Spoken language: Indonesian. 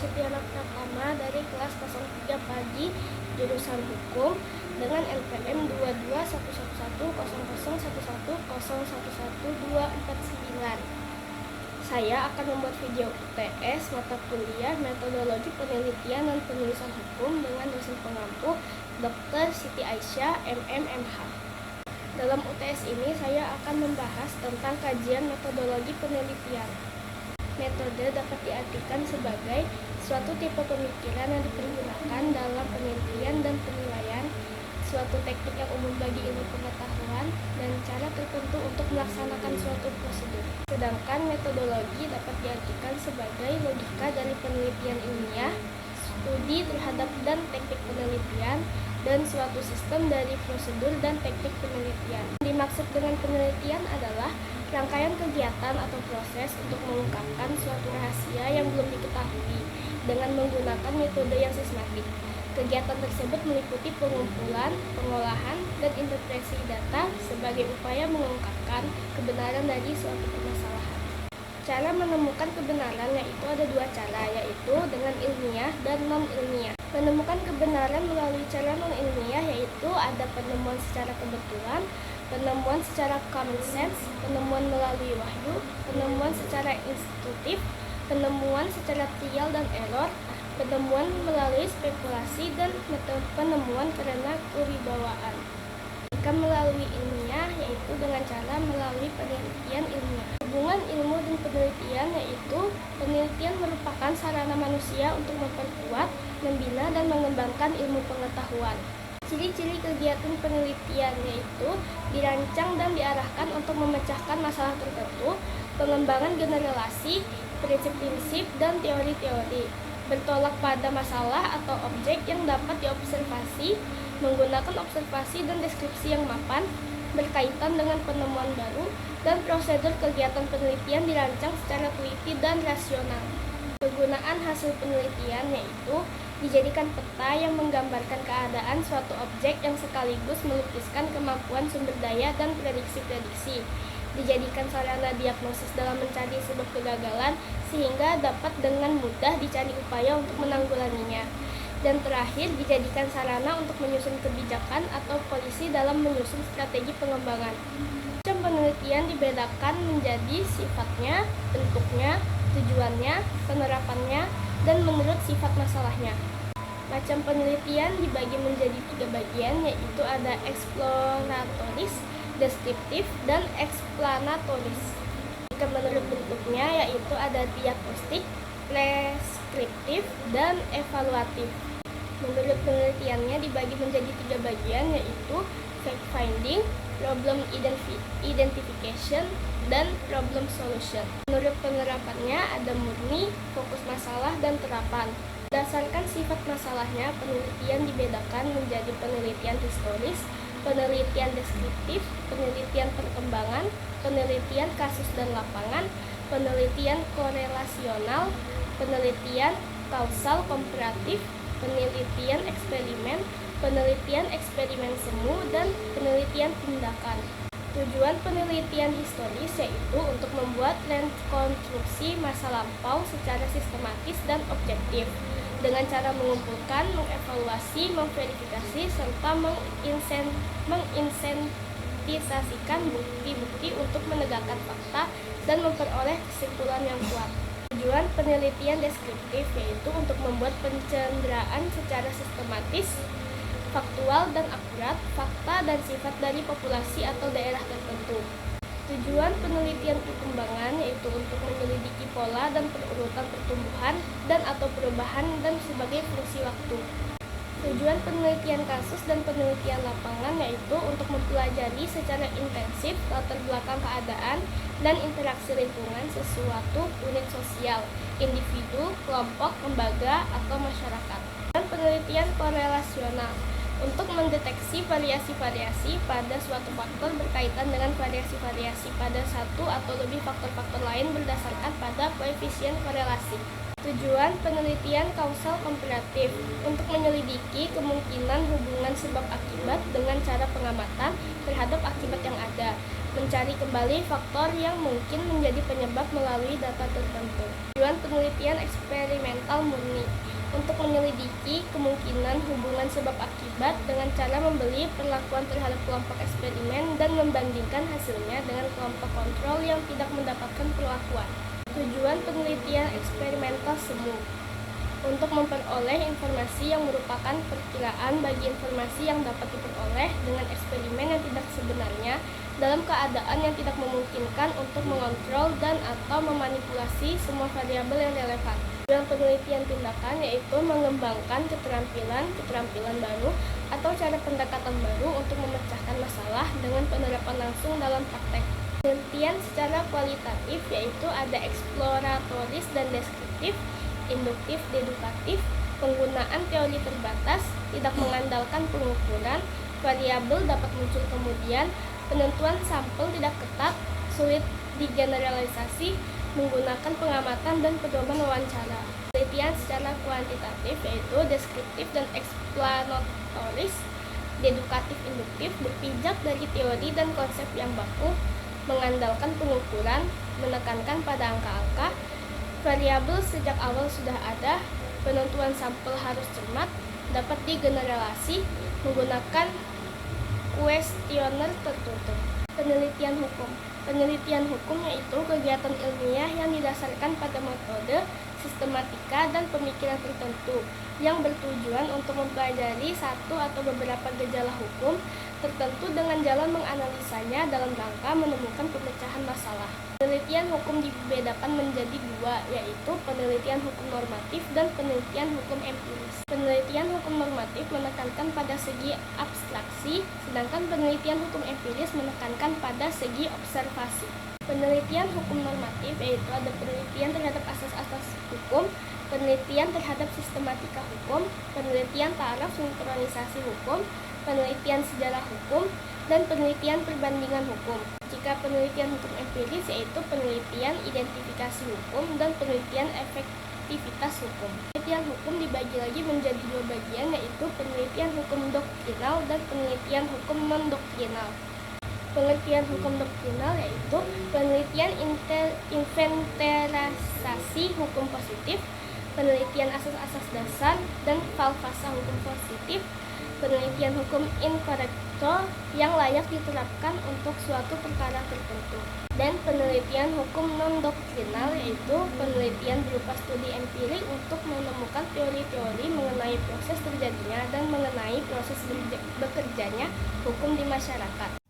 Sustiana Pratama dari kelas 03 pagi jurusan Hukum dengan NPM 221100110110249. Saya akan membuat video UTS mata kuliah Metodologi Penelitian dan Penulisan Hukum dengan dosen pengampu Dr. Siti Aisyah, MMH. Dalam UTS ini saya akan membahas tentang kajian metodologi penelitian. Metode dapat diartikan sebagai suatu tipe pemikiran yang dipergunakan dalam penelitian dan penilaian, suatu teknik yang umum bagi ilmu pengetahuan, dan cara tertentu untuk melaksanakan suatu prosedur. Sedangkan metodologi dapat diartikan sebagai logika dari penelitian ilmiah, studi terhadap dan teknik penelitian, dan suatu sistem dari prosedur dan teknik penelitian. Dimaksud dengan penelitian adalah rangkaian kegiatan atau proses untuk mengungkapkan suatu rahasia yang belum diketahui dengan menggunakan metode yang sistematik. Kegiatan tersebut meliputi pengumpulan, pengolahan, dan interpretasi data sebagai upaya mengungkapkan kebenaran dari suatu permasalahan. Cara menemukan kebenaran yaitu ada dua cara, yaitu dengan ilmiah dan non-ilmiah. Menemukan kebenaran melalui cara non-ilmiah yaitu ada penemuan secara kebetulan, penemuan secara common sense, penemuan melalui wahyu, penemuan secara intuitif, penemuan secara trial dan error, penemuan melalui spekulasi, dan penemuan karena kewibawaan. Jika melalui ilmiah yaitu dengan cara melalui penelitian ilmiah. Hubungan ilmu dan penelitian yaitu penelitian merupakan sarana manusia untuk memperkuat, membina, dan mengembangkan ilmu pengetahuan. Ciri-ciri kegiatan penelitian yaitu dirancang dan diarahkan untuk memecahkan masalah tertentu, pengembangan generalisasi, prinsip-prinsip, dan teori-teori, bertolak pada masalah atau objek yang dapat diobservasi, menggunakan observasi dan deskripsi yang mapan, berkaitan dengan penemuan baru, dan prosedur kegiatan penelitian dirancang secara teliti dan rasional. Kegunaan hasil penelitian yaitu dijadikan peta yang menggambarkan keadaan suatu objek yang sekaligus melukiskan kemampuan sumber daya dan prediksi-prediksi. Dijadikan sarana diagnosis dalam mencari sebab kegagalan sehingga dapat dengan mudah dicari upaya untuk menanggulanginya. Dan terakhir, dijadikan sarana untuk menyusun kebijakan atau polisi dalam menyusun strategi pengembangan. Macam penelitian dibedakan menjadi sifatnya, bentuknya, tujuannya, penerapannya, dan menurut sifat masalahnya. Macam penelitian dibagi menjadi 3 bagian, yaitu ada eksploratoris, deskriptif, dan eksplanatoris. Jika menurut bentuknya yaitu ada diagnostik, preskriptif, dan evaluatif. Menurut penelitiannya dibagi menjadi 3 bagian, yaitu fact finding, problem identification, dan problem solution. Menurut penerapannya ada murni, fokus masalah, dan terapan. Berdasarkan sifat masalahnya, penelitian dibedakan menjadi penelitian historis, penelitian deskriptif, penelitian perkembangan, penelitian kasus dan lapangan, penelitian korelasional, penelitian kausal komparatif, penelitian eksperimen semu, dan penelitian tindakan. Tujuan penelitian historis yaitu untuk membuat rekonstruksi masa lampau secara sistematis dan objektif dengan cara mengumpulkan, mengevaluasi, memverifikasi, serta menginsentisasikan bukti-bukti untuk menegakkan fakta dan memperoleh kesimpulan yang kuat. Tujuan penelitian deskriptif yaitu untuk membuat pencenderaan secara sistematis, faktual, dan akurat fakta dan sifat dari populasi atau daerah tertentu. Tujuan penelitian perkembangan yaitu untuk menyelidiki pola dan perurutan pertumbuhan dan atau perubahan dan sebagai fungsi waktu. Tujuan penelitian kasus dan penelitian lapangan yaitu untuk mempelajari secara intensif latar belakang keadaan dan interaksi lingkungan sesuatu unit sosial, individu, kelompok, lembaga, atau masyarakat. Dan penelitian korelasional untuk mendeteksi variasi-variasi pada suatu faktor berkaitan dengan variasi-variasi pada satu atau lebih faktor-faktor lain berdasarkan pada koefisien korelasi. Tujuan penelitian kausal komparatif untuk menyelidiki kemungkinan hubungan sebab akibat dengan cara pengamatan terhadap akibat yang ada. mencari kembali faktor yang mungkin menjadi penyebab melalui data tertentu. Tujuan penelitian eksperimental murni untuk menyelidiki kemungkinan hubungan sebab akibat dengan cara membeli perlakuan terhadap kelompok eksperimen dan membandingkan hasilnya dengan kelompok kontrol yang tidak mendapatkan perlakuan. Tujuan penelitian eksperimental semu untuk memperoleh informasi yang merupakan perkiraan bagi informasi yang dapat diperoleh dengan eksperimen yang tidak sebenarnya dalam keadaan yang tidak memungkinkan untuk mengontrol dan atau memanipulasi semua variabel yang relevan. Tujuan penelitian tindakan yaitu mengembangkan keterampilan baru atau cara pendekatan baru untuk memecahkan masalah dengan penerapan langsung dalam praktek. Penelitian secara kualitatif yaitu ada eksploratoris dan deskriptif, induktif, dedukatif, penggunaan teori terbatas, tidak mengandalkan pengukuran, variabel dapat muncul kemudian, penentuan sampel tidak ketat, sulit digeneralisasi, menggunakan pengamatan dan pedoman wawancara. Penelitian secara kuantitatif yaitu deskriptif dan eksplanatoris, dedukatif, induktif, berpijak dari teori dan konsep yang baku, mengandalkan pengukuran, menekankan pada angka-angka, variabel sejak awal sudah ada, penentuan sampel harus cermat, dapat digeneralisasi, menggunakan kuesioner tertutup. Penelitian hukum. Penelitian hukum yaitu kegiatan ilmiah yang didasarkan pada metode, sistematika, dan pemikiran tertentu yang bertujuan untuk mempelajari satu atau beberapa gejala hukum tertentu dengan jalan menganalisanya dalam rangka menemukan pemecahan masalah. Penelitian hukum dibedakan menjadi dua, yaitu penelitian hukum normatif dan penelitian hukum empiris. Penelitian hukum normatif menekankan pada segi abstraksi, sedangkan penelitian hukum empiris menekankan pada segi observasi. Penelitian hukum normatif yaitu ada penelitian terhadap asas-asas hukum, penelitian terhadap sistematika hukum, penelitian taraf sinkronisasi hukum, penelitian sejarah hukum, dan penelitian perbandingan hukum. Jika penelitian hukum empiris yaitu penelitian identifikasi hukum dan penelitian efektivitas hukum. Penelitian hukum dibagi lagi menjadi dua bagian yaitu penelitian hukum doktrinal dan penelitian hukum non-doktrinal. Penelitian hukum doktrinal yaitu penelitian inventarisasi hukum positif, penelitian asas-asas dasar dan falsafah hukum positif, penelitian hukum inkorekto yang layak diterapkan untuk suatu perkara tertentu, dan penelitian hukum non-doktrinal yaitu penelitian berupa studi empirik untuk menemukan teori-teori mengenai proses terjadinya dan mengenai proses bekerjanya hukum di masyarakat.